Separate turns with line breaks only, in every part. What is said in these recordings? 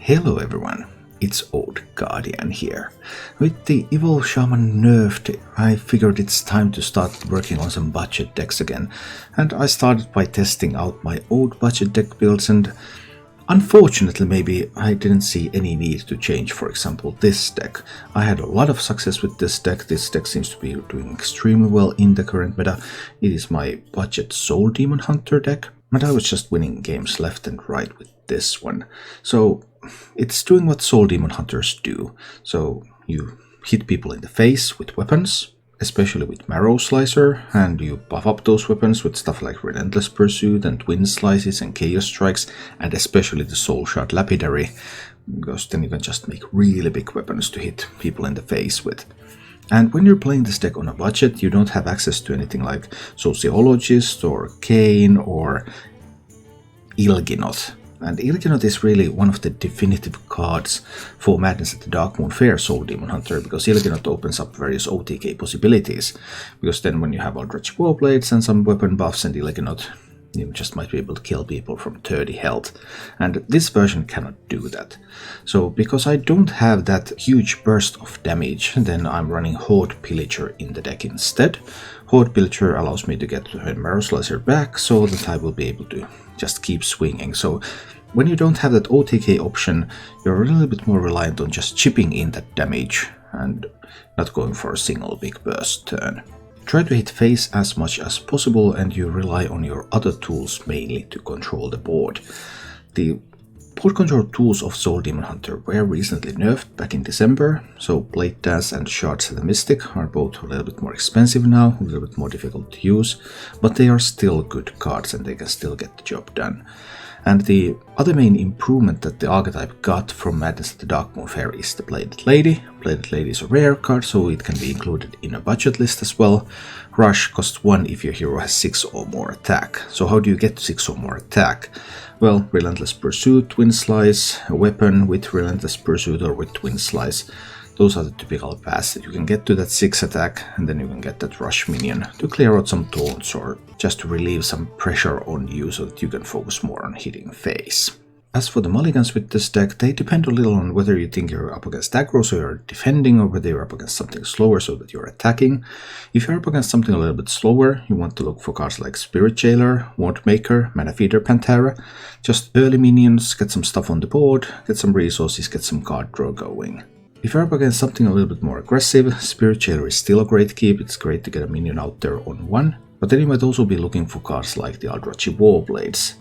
Hello everyone, it's Old Guardian here. With the Evil Shaman nerfed, I figured it's time to start working on some budget decks again, and I started by testing out my old budget deck builds, and unfortunately maybe I didn't see any need to change, for example, this deck. I had a lot of success with this deck. This deck seems to be doing extremely well in the current meta. It is my budget Soul Demon Hunter deck, and I was just winning games left and right with this one. So it's doing what Soul Demon Hunters do. So you hit people in the face with weapons, especially with Marrow Slicer, and you buff up those weapons with stuff like Relentless Pursuit and Twin Slices and Chaos Strikes, and especially the Soul Shard Lapidary, because then you can just make really big weapons to hit people in the face with. And when you're playing this deck on a budget, you don't have access to anything like Sociologist or Kane or Ilginoth. And Ilginoth is really one of the definitive cards for Madness at the Darkmoon Faire Soul Demon Hunter, because Ilginoth opens up various OTK possibilities. Because then when you have Eldritch Warblades and some weapon buffs and Ilginoth, you just might be able to kill people from 30 health. And this version cannot do that. So because I don't have that huge burst of damage, then I'm running Horde Pillager in the deck instead. Horde Pillager allows me to get Marrow Slicer back so that I will be able to just keep swinging. So when you don't have that OTK option, you're a little bit more reliant on just chipping in that damage and not going for a single big burst turn. Try to hit face as much as possible, and you rely on your other tools mainly to control the board. The board control tools of Soul Demon Hunter were recently nerfed back in December, so Blade Dance and Shards of the Mystic are both a little bit more expensive now, a little bit more difficult to use, but they are still good cards and they can still get the job done. And the other main improvement that the archetype got from Madness at the Darkmoon Faire is the Bladed Lady. Bladed Lady is a rare card, so it can be included in a budget list as well. Rush costs 1 if your hero has 6 or more attack. So how do you get to 6 or more attack? Well, Relentless Pursuit, Twin Slice, a weapon with Relentless Pursuit or with Twin Slice. Those are the typical paths that you can get to that 6 attack, and then you can get that rush minion to clear out some taunts or just to relieve some pressure on you so that you can focus more on hitting face. As for the mulligans with this deck, they depend a little on whether you think you're up against aggro, so you're defending, or whether you're up against something slower so that you're attacking. If you're up against something a little bit slower, you want to look for cards like Spirit Jailer, Wand Maker, Mana Feeder Pantera. Just early minions, get some stuff on the board, get some resources, get some card draw going. If you're up against something a little bit more aggressive, Spirit Jailer is still a great keep. It's great to get a minion out there on 1, but then you might also be looking for cards like the Eldritch Warblades,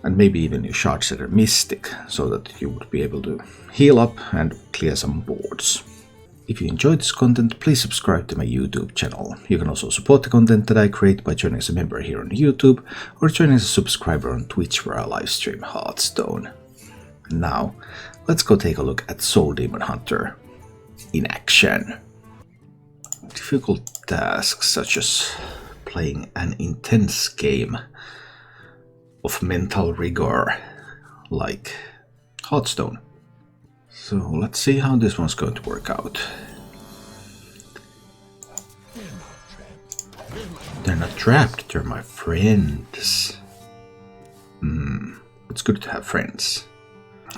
and maybe even your Shards of the Mystic, so that you would be able to heal up and clear some boards. If you enjoyed this content, please subscribe to my YouTube channel. You can also support the content that I create by joining as a member here on YouTube, or joining as a subscriber on Twitch where I livestream Hearthstone. Now, let's go take a look at Soul Demon Hunter in action. Difficult tasks such as playing an intense game of mental rigor like Hearthstone. So let's see how this one's going to work out. They're not trapped, they're my friends. It's good to have friends.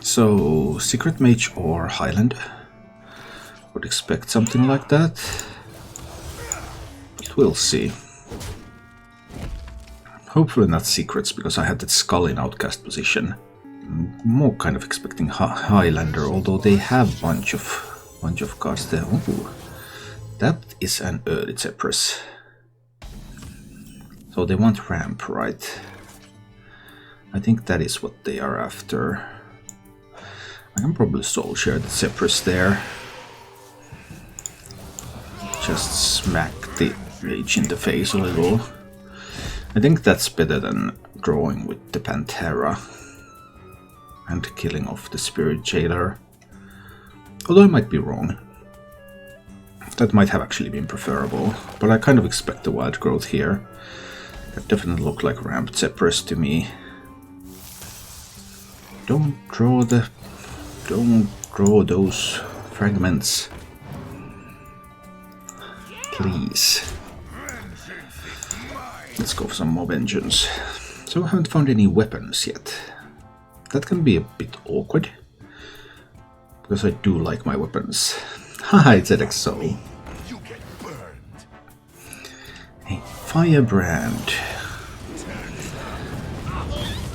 So, Secret Mage or Highland. Would expect something like that, but we'll see. Hopefully not secrets, because I had that skull in outcast position. More kind of expecting Highlander, although they have bunch of cards there. Ooh, that is an early Zephyrus. So they want ramp, right? I think that is what they are after. I can probably soul share the Zephyrus there. Just smack the Mage in the face a little. I think that's better than drawing with the Pantera and killing off the Spirit Jailer. Although I might be wrong. That might have actually been preferable, but I kind of expect the wild growth here. That definitely looked like ramped Zephyrus to me. Don't draw those fragments. Please. Let's go for some more vengeance. So I haven't found any weapons yet. That can be a bit awkward. because I do like my weapons. Haha, it's ZXO. A firebrand.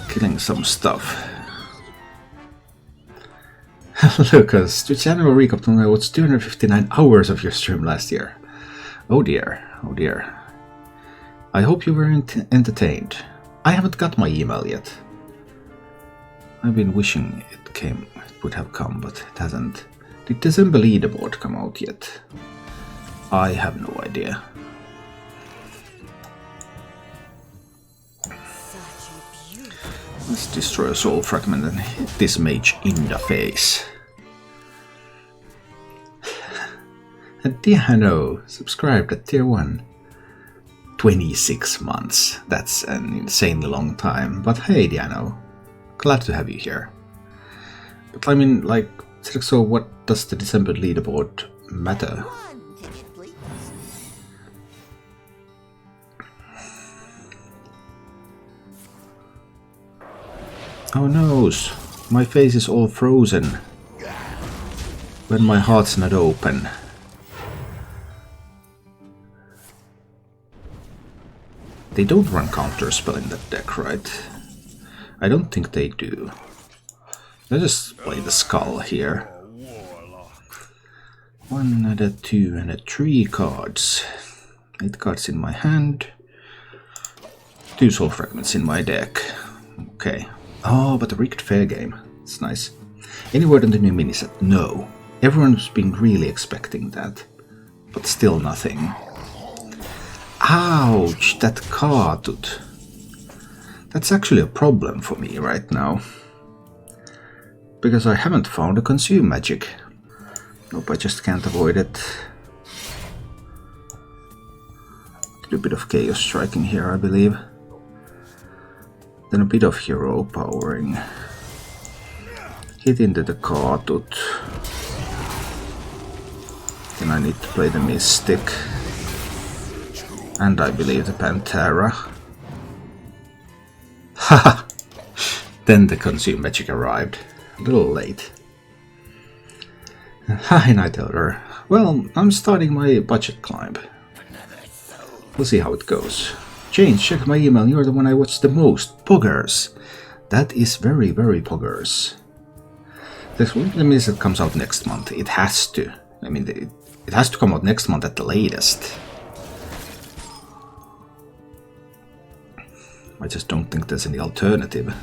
Killing some stuff. Lucas, to channel recap to my what's 259 hours of your stream last year. Oh dear, oh dear. I hope you were entertained. I haven't got my email yet. I've been wishing it would have come, but it hasn't. Did December leaderboard come out yet? I have no idea. Let's destroy a soul fragment and hit this mage in the face. And Diano subscribed at tier 1. 26 months. That's an insanely long time. But hey Diano, glad to have you here. But I mean, like, so what does the December leaderboard matter? Oh no, my face is all frozen when my heart's not open. They don't run counterspell in that deck, right? I don't think they do. Let's just play the skull here. 1 and a 2 and a 3 cards. 8 cards in my hand. 2 soul fragments in my deck. Okay. Oh, but a rigged fair game. It's nice. Any word on the new miniset? No. Everyone's been really expecting that. But still nothing. Ouch, that cartut. That's actually a problem for me right now. Because I haven't found a consume magic. Nope, I just can't avoid it. Did a bit of chaos striking here, I believe. Then a bit of hero powering. Hit into the cartut. Then I need to play the mystic. And I believe the Pantera. Haha! Then the consume magic arrived. A little late. Hi, Night Elder. Well, I'm starting my budget climb. We'll see how it goes. James, check my email. You're the one I watch the most. Poggers. That is very, very poggers. This miniset comes out next month. It has to. I mean, it has to come out next month at the latest. I just don't think there's any alternative.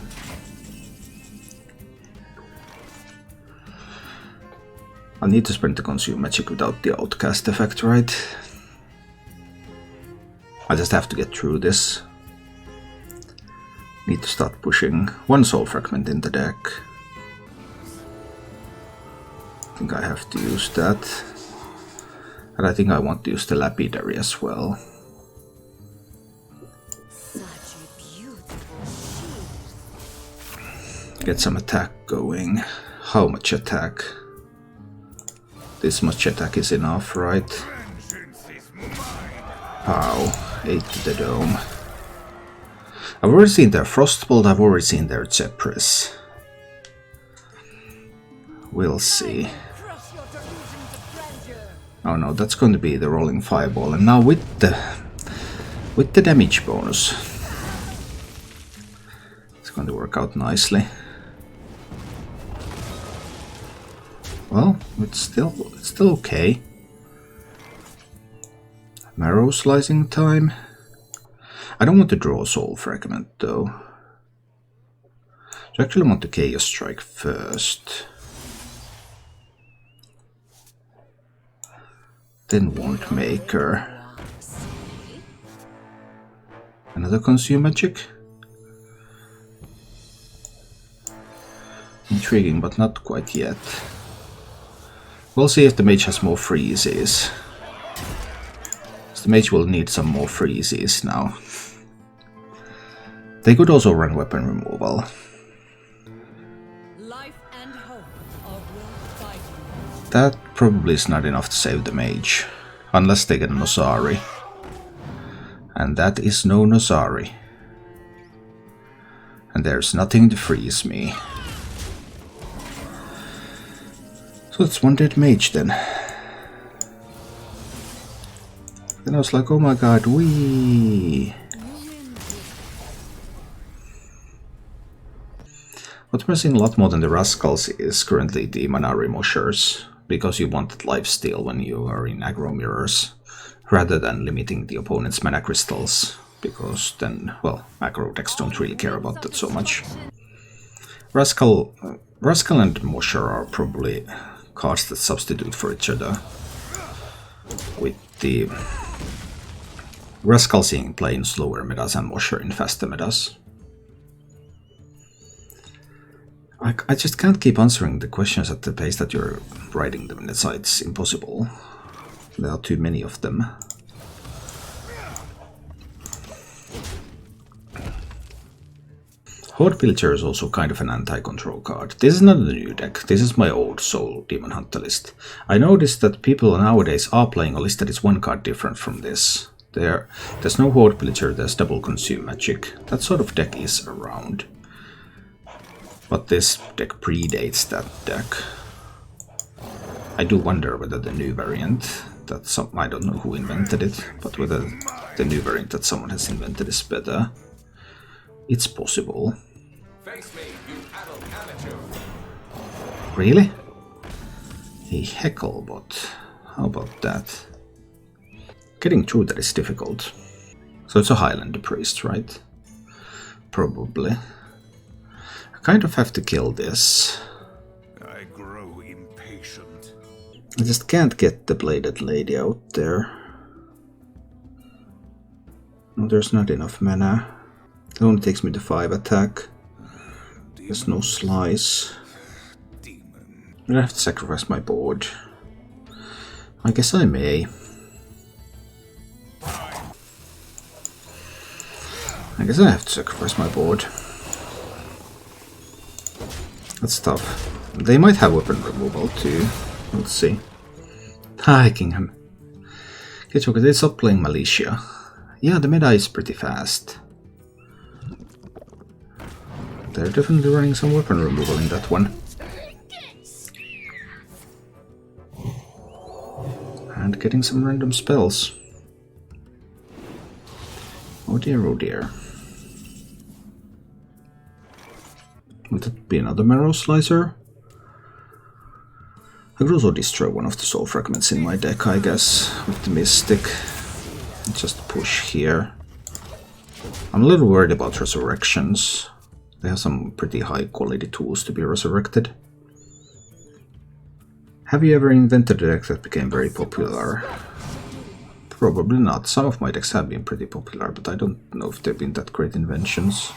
I need to sprint to consume magic without the outcast effect, right? I just have to get through this. Need to start pushing 1 soul fragment in the deck. I think I have to use that. And I think I want to use the lapidary as well. Get some attack going. How much attack? This much attack is enough, right? Pow. 8 to the dome. I've already seen their Frostbolt, I've already seen their Zephyrus. We'll see. Oh no, that's going to be the rolling fireball, and now with the damage bonus, it's going to work out nicely. Well, it's still okay. Marrow slicing time. I don't want to draw a soul fragment though. So I actually want to chaos strike first. Then Wand Maker. Another consume magic. Intriguing, but not quite yet. We'll see if the mage has more freezes. The mage will need some more freezes now. They could also run weapon removal.
Life and hope of
That probably is not enough to save the mage. Unless they get a Nosari. And that is no Nosari. And there's nothing to freeze me. So it's one dead mage then. Then I was like, oh my god, wee. What we're seeing a lot more than the Rascals is currently the mana remoshers, because you wanted lifesteal when you are in aggro mirrors, rather than limiting the opponent's mana crystals, because then, well, aggro decks don't really care about that so much. Rascal and Mosher are probably cards that substitute for each other, with the Rascal seeing play in slower metas and Mosher in faster metas. I just can't keep answering the questions at the pace that you're writing them. It's impossible. There are too many of them. Horde Pillager is also kind of an anti-control card. This is not a new deck. This is my old Soul Demon Hunter list. I noticed that people nowadays are playing a list that is one card different from this. There's no Horde Pillager, there's double consume magic. That sort of deck is around. But this deck predates that deck. I do wonder whether the new variant that I don't know who invented it, but whether the new variant that someone has invented is better. It's possible.
Face me, you adult amateur.
Really? A Hecklebot. How about that? Getting through that is difficult. So it's a Highland priest, right? Probably. I kind of have to kill this.
I grow impatient.
I just can't get the Bladed Lady out there. No, there's not enough mana. It only takes me to 5 attack. There's no slice. I'm gonna have to sacrifice my board. I guess I may. I guess I have to sacrifice my board. That's tough. They might have weapon removal too. Let's see. Hi, Kingham. Okay, so they stop playing Militia. Yeah, the meta is pretty fast. They're definitely running some weapon removal in that one. And getting some random spells. Oh dear, oh dear. Would it be another Marrow Slicer? I could also destroy one of the soul fragments in my deck, I guess, with the Mystic. Just push here. I'm a little worried about resurrections. They have some pretty high quality tools to be resurrected. Have you ever invented a deck that became very popular? Probably not. Some of my decks have been pretty popular, but I don't know if they've been that great inventions.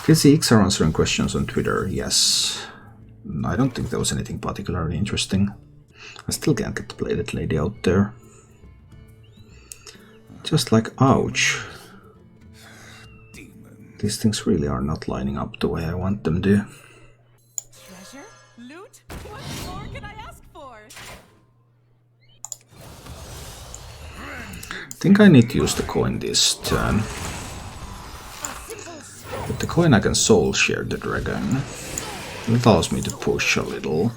KCX are answering questions on Twitter, yes. I don't think there was anything particularly interesting. I still can't get the Bladed Lady out there. Just like, ouch. These things really are not lining up the way I want them to.
Treasure? Loot? What more can I ask for?
I think I need to use the coin this turn. With the coin I can soul share the dragon. It allows me to push a little.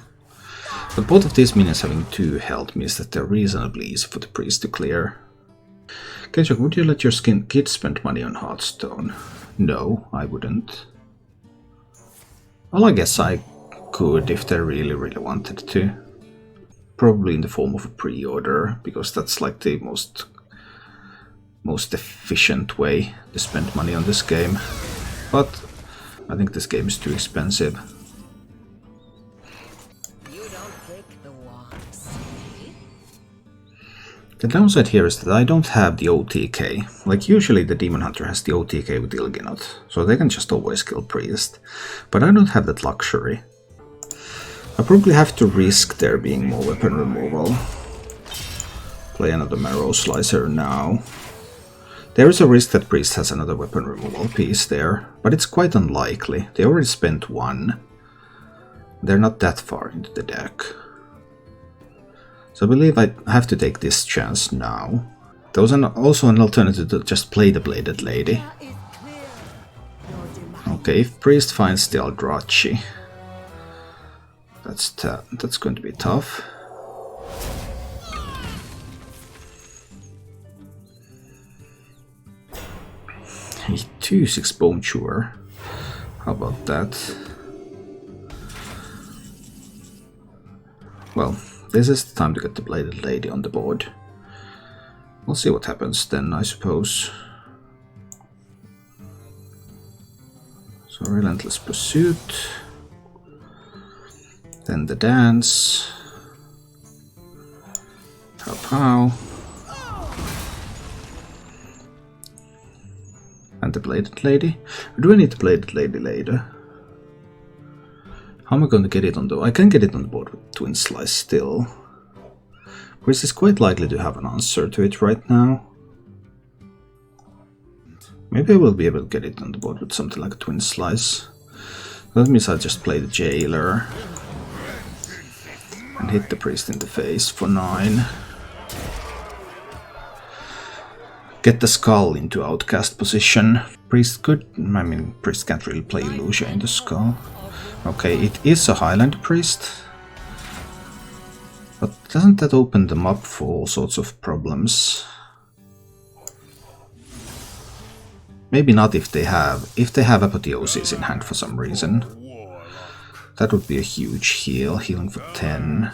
But both of these minions having 2 health means that they're reasonably easy for the priest to clear. Kenchuk, would you let your kids spend money on Hearthstone? No, I wouldn't. Well, I guess I could if they really wanted to. Probably in the form of a pre-order, because that's like the most efficient way to spend money on this game. But I think this game is too expensive.
You don't pick the ones.
The downside here is that I don't have the OTK. Like usually the Demon Hunter has the OTK with Ilginot, so they can just always kill Priest. But I don't have that luxury. I probably have to risk there being more weapon removal. Play another Marrow Slicer now. There is a risk that Priest has another weapon removal piece there, but it's quite unlikely. They already spent 1. They're not that far into the deck. So I believe I have to take this chance now. There was also an alternative to just play the Bladed Lady. Okay, if Priest finds the Eldrachi, That's going to be tough. A 2/6 Bone Chewer. How about that? Well, this is the time to get the Bladed Lady on the board. We'll see what happens then, I suppose. So Relentless Pursuit. Then the Dance. Pow pow. And the Bladed Lady. Or do I need the Bladed Lady later? How am I going to get it on the... I can get it on the board with Twin Slice still. Priest is quite likely to have an answer to it right now. Maybe I will be able to get it on the board with something like a Twin Slice. That means I just play the Jailer. And hit the Priest in the face for 9. Get the Skull into outcast position. Priest could... I mean, Priest can't really play Illusion into Skull. Okay, it is a Highland Priest. But doesn't that open them up for all sorts of problems? Maybe not if they have Apotheosis in hand for some reason. That would be a huge heal, healing for 10.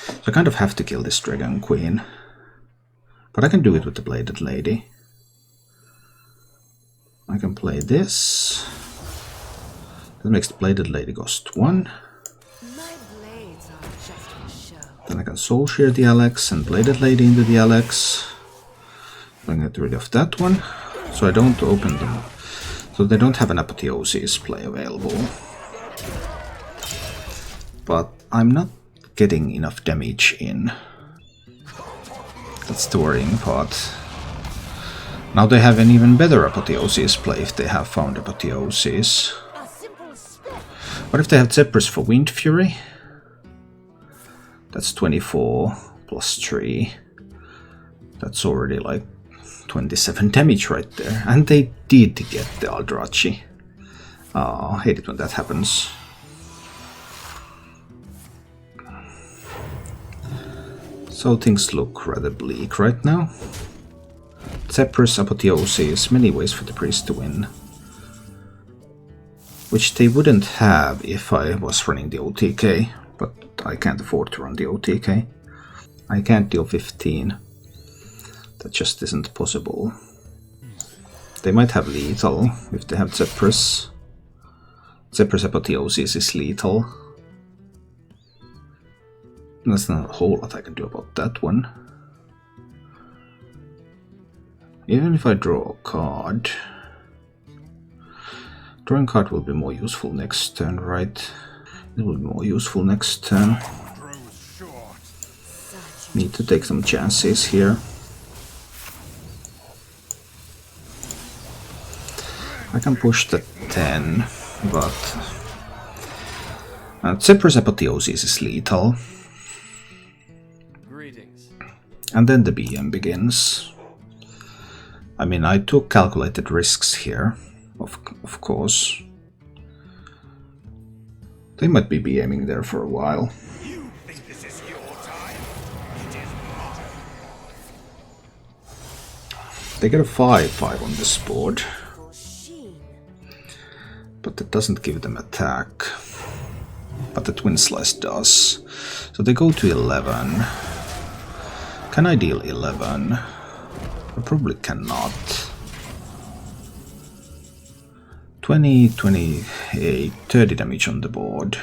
So I kind of have to kill this Dragon Queen. But I can do it with the Bladed Lady. I can play this. That makes the Bladed Lady cost 1. Then I can Soul Shear the Alex and Bladed Lady into the Alex. I'm going to get rid of that one. So I don't open them. So they don't have an Apotheosis play available. But I'm not getting enough damage in. That's the worrying part. Now they have an even better Apotheosis play if they have found Apotheosis. What if they have Zephyrus for Wind Fury? That's 24 plus 3. That's already like 27 damage right there. And they did get the Aldrachi. Oh, I hate it when that happens. So things look rather bleak right now. Zephyrus, Apotheosis, many ways for the Priest to win. Which they wouldn't have if I was running the OTK, but I can't afford to run the OTK. I can't deal 15. That just isn't possible. They might have lethal if they have Zephyrus. Zephyrus Apotheosis is lethal. There's not a whole lot I can do about that one. Even if I draw a card... Drawing card will be more useful next turn, right? It will be more useful next turn. Need to take some chances here. I can push the 10, but... Zephyrus Apotheosis is lethal. And then the BM begins. I mean, I took calculated risks here, of course. They might be BMing there for a while.
You think this is your time? It is not.
They get a 5/5 on this board. But that doesn't give them attack. But the Twin Slice does. So they go to 11. Can I deal 11? I probably cannot. 20, 28, 30 damage on the board.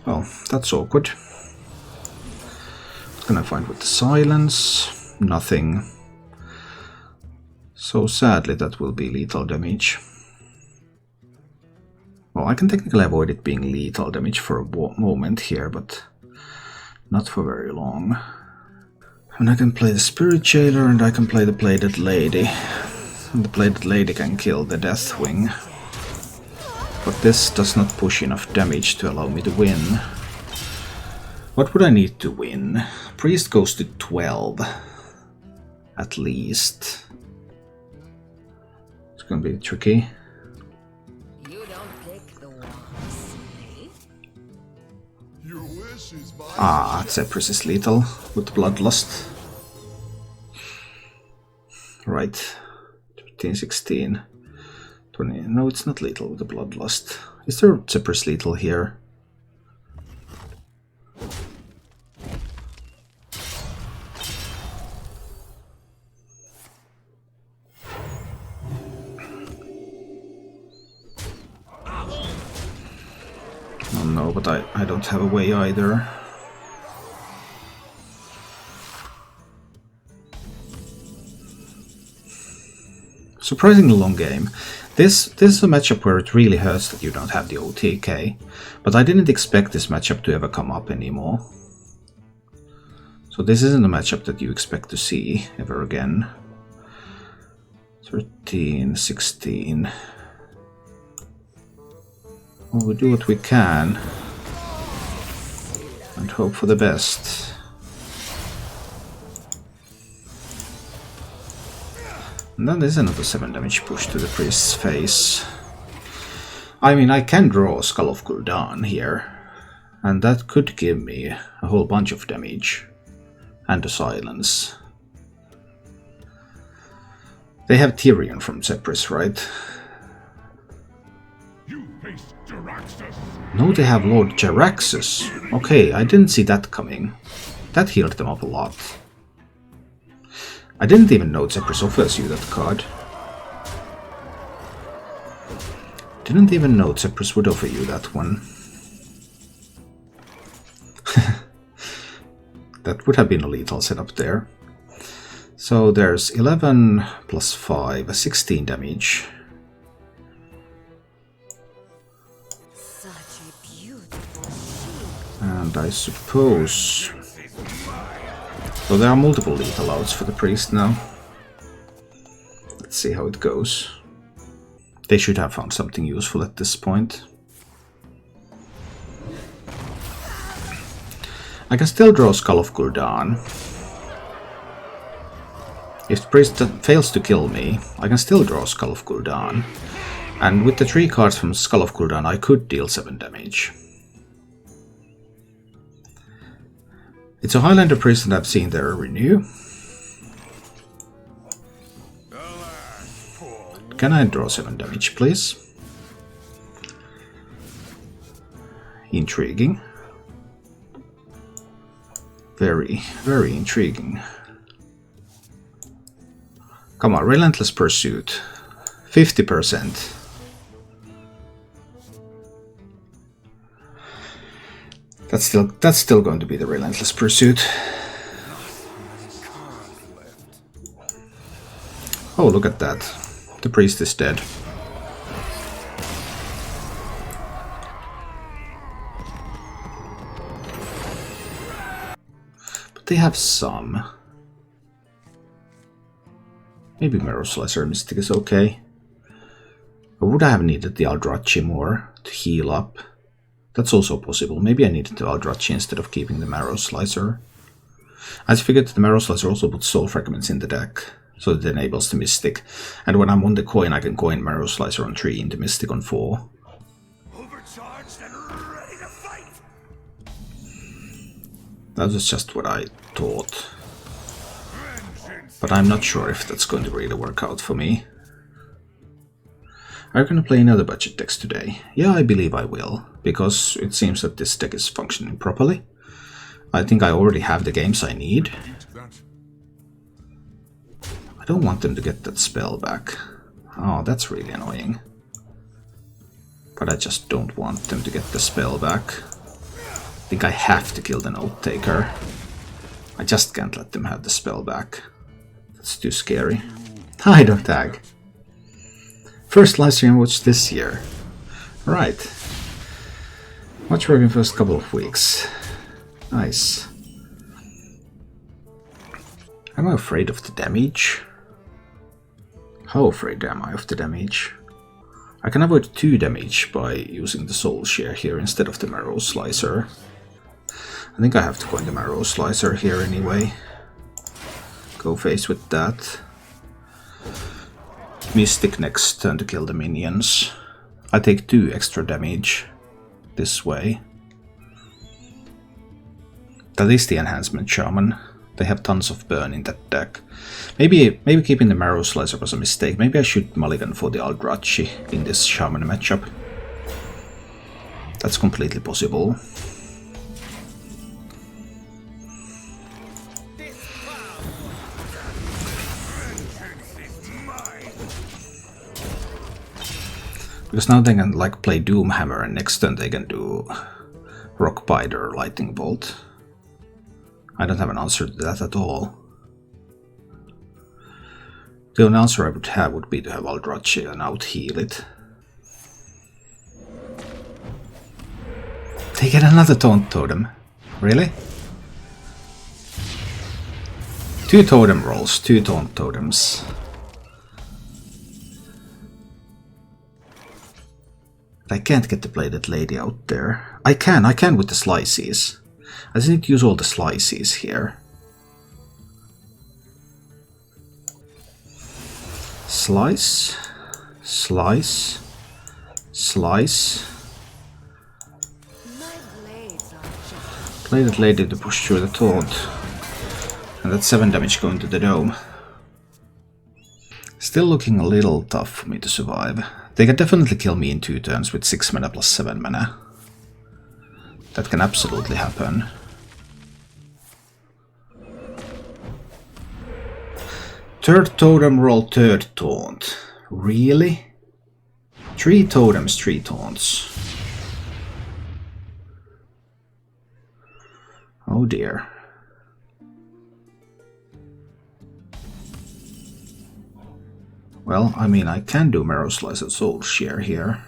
Well, that's awkward. What can I find with the silence? Nothing. So sadly that will be lethal damage. Well, I can technically avoid it being lethal damage for a moment here, but not for very long. And I can play the Spirit Jailer and I can play the Bladed Lady. And the Bladed Lady can kill the Deathwing. But this does not push enough damage to allow me to win. What would I need to win? Priest goes to 12. At least. gonna be tricky.
You don't pick the ones, eh?
Your wish is my
Ah, Zephyrus is lethal with the Bloodlust. Right. 15, 16. 20. No, it's not lethal with the Bloodlust. Is there Zephyrus lethal here? Oh no, but I don't have a way either. Surprisingly long game. This is a matchup where it really hurts that you don't have the OTK, but I didn't expect this matchup to ever come up anymore. So this isn't a matchup that you expect to see ever again. 13, 16. Well, we do what we can and hope for the best. And then there's another 7 damage push to the priest's face. I mean, I can draw Skull of Gul'dan here, and that could give me a whole bunch of damage and a silence. They have Tyrion from Zephyrus, right?
You face Jaraxxus.
No, they have Lord Jaraxxus. Okay, I didn't see that coming. That healed them up a lot. I didn't even know Zephyrus offers you that card. Didn't even know Zephyrus would offer you that one. That would have been a lethal setup there. So there's 11 plus 5, 16 damage.
Such a beautiful sheep.
And I suppose... So there are multiple lethal outs for the priest now. Let's see how it goes. They should have found something useful at this point. I can still draw Skull of Gul'dan. If the priest fails to kill me, I can still draw Skull of Gul'dan. And with the 3 cards from Skull of Gul'dan, I could deal 7 damage. It's a Highlander priest that I've seen there renew. Can I draw 7 damage, please? Intriguing. Very, very intriguing. Come on, Relentless Pursuit. 50%. That's still going to be the Relentless Pursuit. Oh, look at that. The priest is dead. But they have some. Maybe Marrow Slicer Mystic is okay. Or would I have needed the Aldrachi more to heal up? That's also possible. Maybe I needed the Aldrachi instead of keeping the Marrow Slicer. I figured that the Marrow Slicer also puts Soul Fragments in the deck, so it enables the Mystic. And when I'm on the coin, I can coin Marrow Slicer on 3 into Mystic on 4.
Overcharged and ready to fight.
That was just what I thought.
Vengeance.
But I'm not sure if that's going to really work out for me. Are you going to play another budget decks today? Yeah, I believe I will, because it seems that this deck is functioning properly. I think I already have the games I need. I don't want them to get that spell back. Oh, that's really annoying. But I just don't want them to get the spell back. I think I have to kill the Note Taker. I just can't let them have the spell back. That's too scary. Hi, Dog Tag. First live stream watch this year. Right. Watch for the first couple of weeks. Nice. Am I afraid of the damage? How afraid am I of the damage? I can avoid 2 damage by using the Soul Share here instead of the Marrow Slicer. I think I have to coin the Marrow Slicer here anyway. Go face with that. Mystic next turn to kill the minions. I take 2 extra damage this way. That is the enhancement Shaman. They have tons of burn in that deck. Maybe keeping the Marrow Slicer was a mistake. Maybe I should mulligan for the Aldrachi in this Shaman matchup. That's completely possible. Because now they can like play Doomhammer and next turn they can do Rockbiter or Lightning Bolt. I don't have an answer to that at all. The only answer I would have would be to have Aldrachi and out-heal it. They get another Taunt Totem. Really? 2 totem rolls, 2 Taunt Totems. I can't get the Bladed Lady out there. I can with the Slices. I just need to use all the Slices here. Slice, slice, slice. Bladed Lady to push through the taunt. And that's 7 damage going to the dome. Still looking a little tough for me to survive. They can definitely kill me in 2 turns with 6 mana plus 7 mana. That can absolutely happen. Third totem roll, 3rd taunt. Really? 3 totems, 3 taunts. Oh dear. Well, I mean, I can do Marrow Slice and Soul Shear here.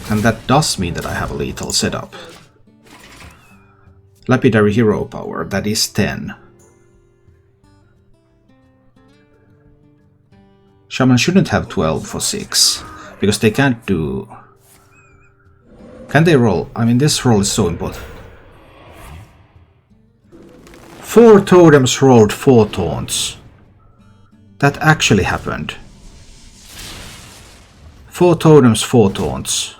And that does mean that I have a lethal setup. Lapidary Hero Power, that is 10. Shaman shouldn't have 12 for 6, because they can't do... Can they roll? I mean, this roll is so important. 4 totems rolled 4 taunts. That actually happened. 4 totems, 4 taunts.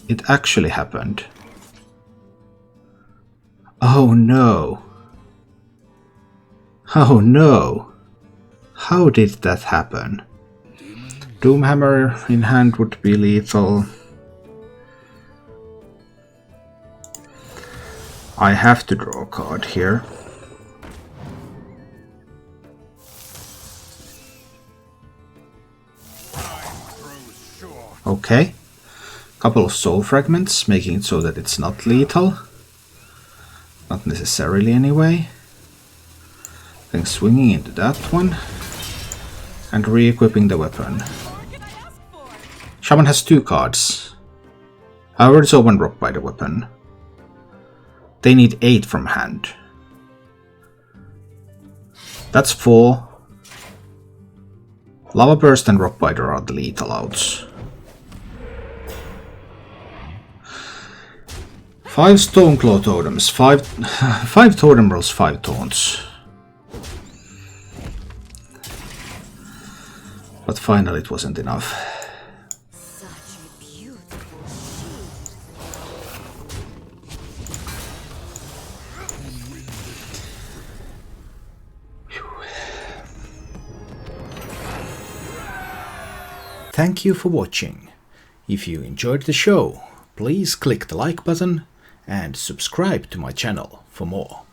It actually happened. Oh no. Oh no. How did that happen? Doomhammer in hand would be lethal. I have to draw a card here. Okay. Couple of soul fragments, making it so that it's not lethal. Not necessarily anyway. Then swinging into that one. And re-equipping the weapon. Shaman has 2 cards. I already saw 1 rock by the weapon. They need 8 from hand. That's 4. Lava Burst and Rockbiter are the lethal outs. 5 Stoneclaw totems, 5 totem rolls, 5 taunts. But finally it wasn't enough.
Such a beautiful
Thank you for watching. If you enjoyed the show, please click the like button and subscribe to my channel for more.